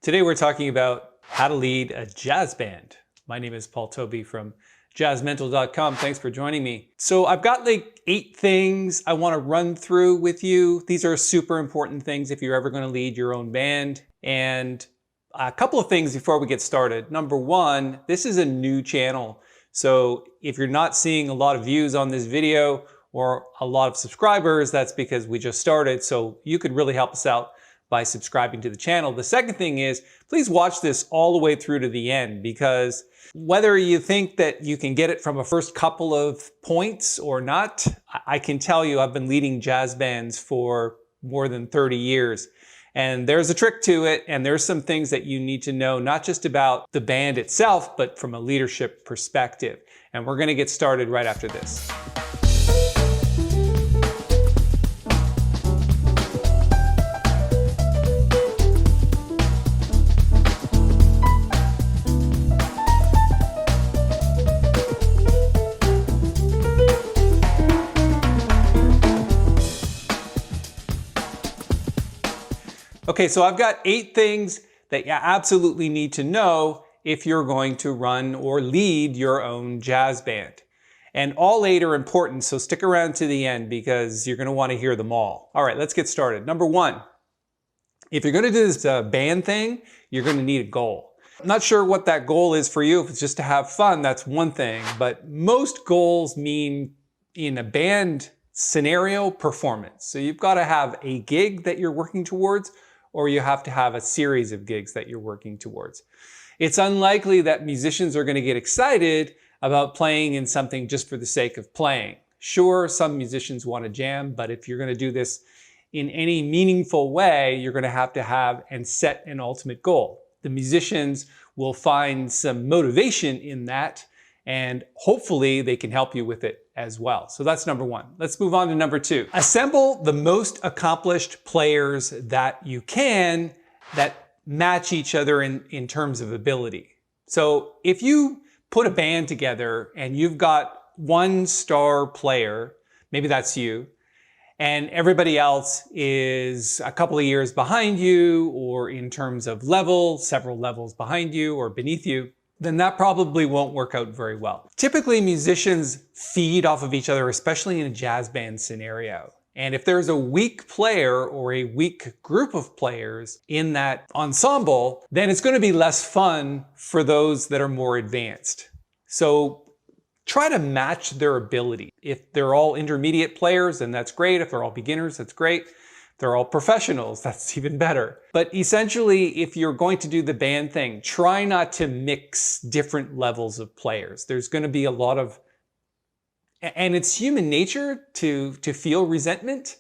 Today we're talking about how to lead a jazz band. My name is Paul Tobey from jazzmental.com. Thanks for joining me. So I've got like 8 things I want to run through with you. These are super important things if you're ever going to lead your own band. And a couple of things before we get started. Number one, this is a new channel. So if you're not seeing a lot of views on this video or a lot of subscribers, that's because we just started. So you could really help us out by subscribing to the channel. The second thing is, please watch this all the way through to the end, because whether you think that you can get it from a first couple of points or not, I can tell you I've been leading jazz bands for more than 30 years. And there's a trick to it, and there's some things that you need to know, not just about the band itself, but from a leadership perspective. And we're gonna get started right after this. Okay, so I've got 8 things that you absolutely need to know if you're going to run or lead your own jazz band. And all 8 are important, so stick around to the end because you're gonna wanna hear them all. All right, let's get started. Number 1, if you're gonna do this band thing, you're gonna need a goal. I'm not sure what that goal is for you. If it's just to have fun, that's one thing, but most goals mean, in a band scenario, performance. So you've gotta have a gig that you're working towards, or you have to have a series of gigs that you're working towards. It's unlikely that musicians are going to get excited about playing in something just for the sake of playing. Sure, some musicians want to jam, but if you're going to do this in any meaningful way, you're going to have and set an ultimate goal. The musicians will find some motivation in that, and hopefully they can help you with it as well. So that's number 1. Let's move on to number 2. Assemble the most accomplished players that you can that match each other in terms of ability. So if you put a band together and you've got one star player, maybe that's you, and everybody else is a couple of years behind you, or in terms of level, several levels behind you or beneath you, then that probably won't work out very well. Typically, musicians feed off of each other, especially in a jazz band scenario. And if there's a weak player or a weak group of players in that ensemble, then it's going to be less fun for those that are more advanced. So try to match their ability. If they're all intermediate players, then that's great. If they're all beginners, that's great. They're all professionals, that's even better. But essentially, if you're going to do the band thing, try not to mix different levels of players. There's going to be a lot of, and it's human nature to feel resentment,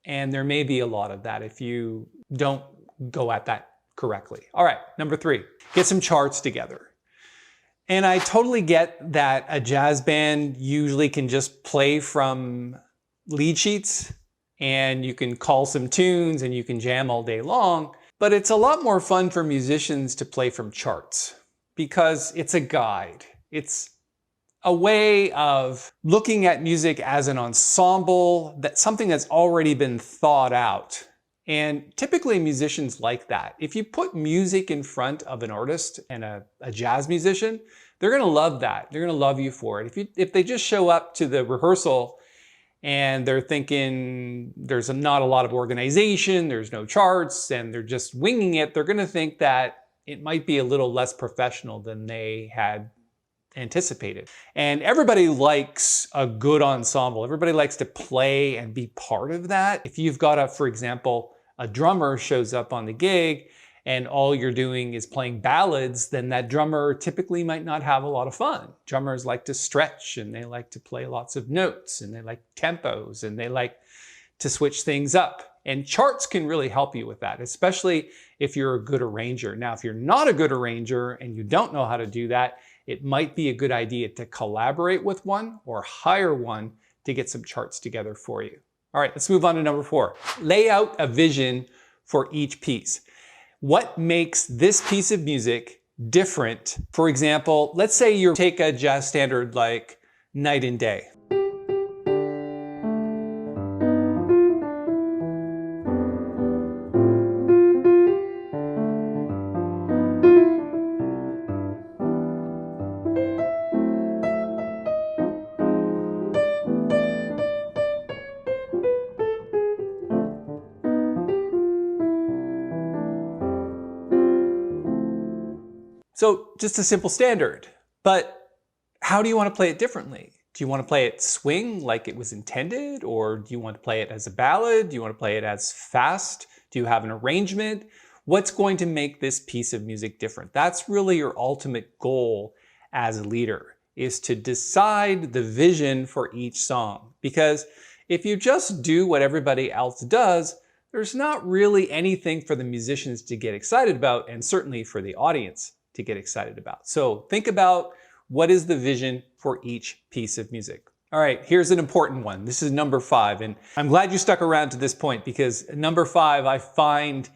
and there may be a lot of that if you don't go at that correctly. All right, number 3, get some charts together. And I totally get that a jazz band usually can just play from lead sheets, and you can call some tunes and you can jam all day long, but it's a lot more fun for musicians to play from charts because it's a guide. It's a way of looking at music as an ensemble, that's something that's already been thought out. And typically musicians like that. If you put music in front of an artist and a jazz musician, they're gonna love that. They're gonna love you for it. If they just show up to the rehearsal and they're thinking there's not a lot of organization, there's no charts, and they're just winging it, they're going to think that it might be a little less professional than they had anticipated. And everybody likes a good ensemble. Everybody likes to play and be part of that. If you've got for example, a drummer shows up on the gig and all you're doing is playing ballads, then that drummer typically might not have a lot of fun. Drummers like to stretch, and they like to play lots of notes, and they like tempos, and they like to switch things up. And charts can really help you with that, especially if you're a good arranger. Now, if you're not a good arranger and you don't know how to do that, it might be a good idea to collaborate with one or hire one to get some charts together for you. All right, let's move on to number 4. Lay out a vision for each piece. What makes this piece of music different? For example, let's say you take a jazz standard like Night and Day. So just a simple standard. But how do you want to play it differently? Do you want to play it swing like it was intended? Or do you want to play it as a ballad? Do you want to play it as fast? Do you have an arrangement? What's going to make this piece of music different? That's really your ultimate goal as a leader, is to decide the vision for each song. Because if you just do what everybody else does, there's not really anything for the musicians to get excited about, and certainly for the audience to get excited about. So think about what is the vision for each piece of music. All right, here's an important one. This is number 5, and I'm glad you stuck around to this point, because number 5 I find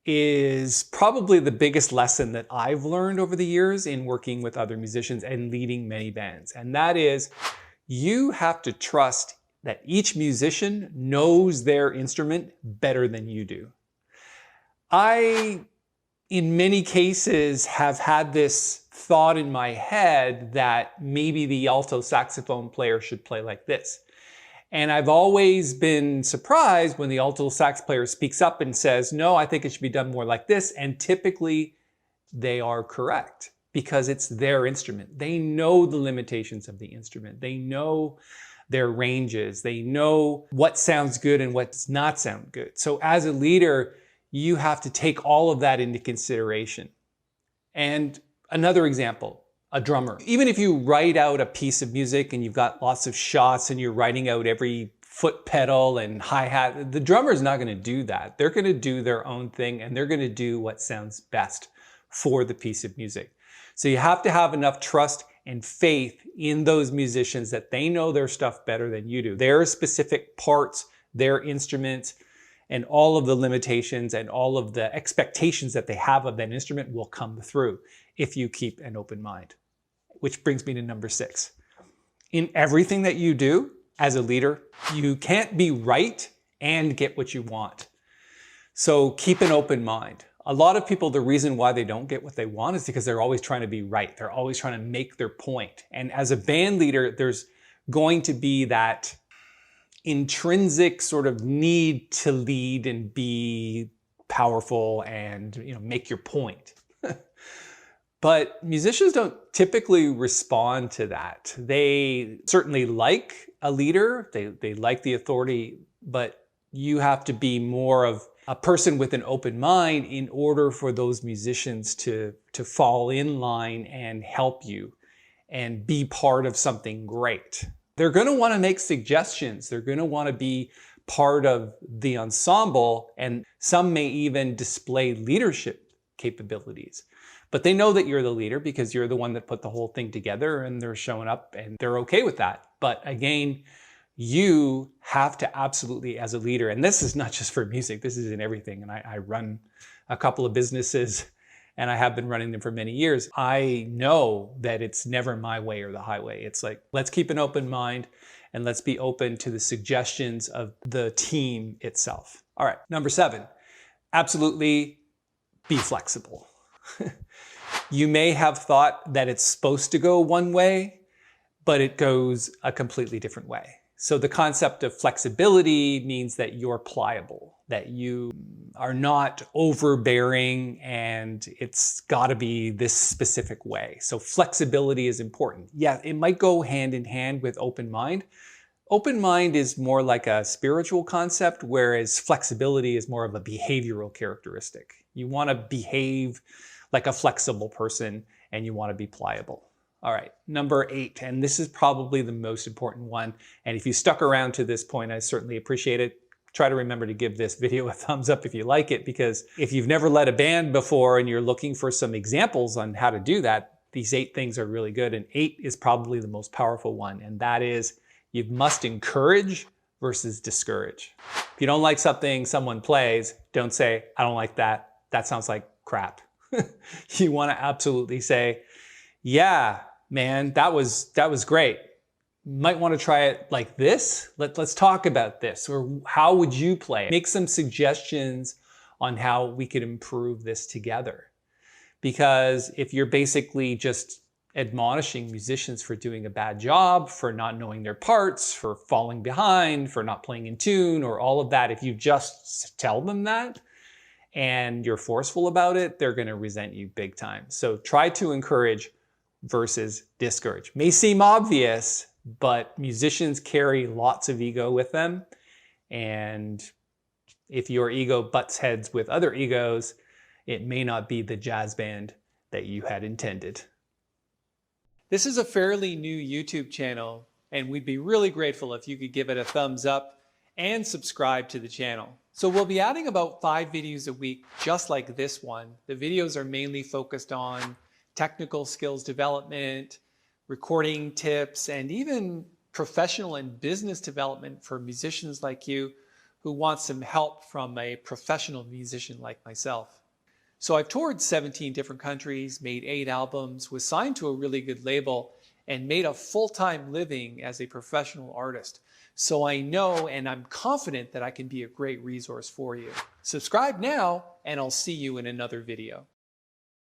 is probably the biggest lesson that I've learned over the years in working with other musicians and leading many bands. And that is, you have to trust that each musician knows their instrument better than you do. I, in many cases, have had this thought in my head that maybe the alto saxophone player should play like this. And I've always been surprised when the alto sax player speaks up and says, no, I think it should be done more like this. And typically they are correct, because it's their instrument. They know the limitations of the instrument. They know their ranges. They know what sounds good and what does not sound good. So as a leader, you have to take all of that into consideration. And another example, a drummer. Even if you write out a piece of music and you've got lots of shots and you're writing out every foot pedal and hi-hat, the drummer is not going to do that. They're going to do their own thing, and they're going to do what sounds best for the piece of music. So you have to have enough trust and faith in those musicians that they know their stuff better than you do. Their specific parts, their instruments, and all of the limitations and all of the expectations that they have of that instrument will come through if you keep an open mind. Which brings me to number 6. In everything that you do as a leader, you can't be right and get what you want. So keep an open mind. A lot of people, the reason why they don't get what they want is because they're always trying to be right. They're always trying to make their point. And as a band leader, there's going to be that intrinsic sort of need to lead and be powerful and, make your point. But musicians don't typically respond to that. They certainly like a leader, they like the authority, but you have to be more of a person with an open mind in order for those musicians to fall in line and help you and be part of something great. They're going to want to make suggestions. They're going to want to be part of the ensemble, and some may even display leadership capabilities. But they know that you're the leader because you're the one that put the whole thing together, and they're showing up and they're okay with that. But again, you have to absolutely, as a leader, and this is not just for music, this is in everything. And I run a couple of businesses and I have been running them for many years. I know that it's never my way or the highway. It's like, let's keep an open mind and let's be open to the suggestions of the team itself. All right, number 7, absolutely be flexible. You may have thought that it's supposed to go one way, but it goes a completely different way. So the concept of flexibility means that you're pliable, that you are not overbearing and it's got to be this specific way. So flexibility is important. Yeah, it might go hand in hand with open mind. Open mind is more like a spiritual concept, whereas flexibility is more of a behavioral characteristic. You want to behave like a flexible person and you want to be pliable. All right, number 8, and this is probably the most important one. And if you stuck around to this point, I certainly appreciate it. Try to remember to give this video a thumbs up if you like it, because if you've never led a band before and you're looking for some examples on how to do that, these 8 things are really good. And 8 is probably the most powerful one. And that is, you must encourage versus discourage. If you don't like something someone plays, don't say, I don't like that. That sounds like crap. You want to absolutely say, yeah, man, that was great. Might want to try it like this. Let's talk about this. Or how would you play it? Make some suggestions on how we could improve this together. Because if you're basically just admonishing musicians for doing a bad job, for not knowing their parts, for falling behind, for not playing in tune, or all of that, if you just tell them that, and you're forceful about it, they're going to resent you big time. So try to encourage versus discourage. May seem obvious, but musicians carry lots of ego with them. And if your ego butts heads with other egos, it may not be the jazz band that you had intended. This is a fairly new YouTube channel, and we'd be really grateful if you could give it a thumbs up and subscribe to the channel. So we'll be adding about 5 videos a week, just like this one. The videos are mainly focused on technical skills development, recording tips, and even professional and business development for musicians like you who want some help from a professional musician like myself. So I've toured 17 different countries, made 8 albums, was signed to a really good label, and made a full-time living as a professional artist. So I know and I'm confident that I can be a great resource for you. Subscribe now, and I'll see you in another video.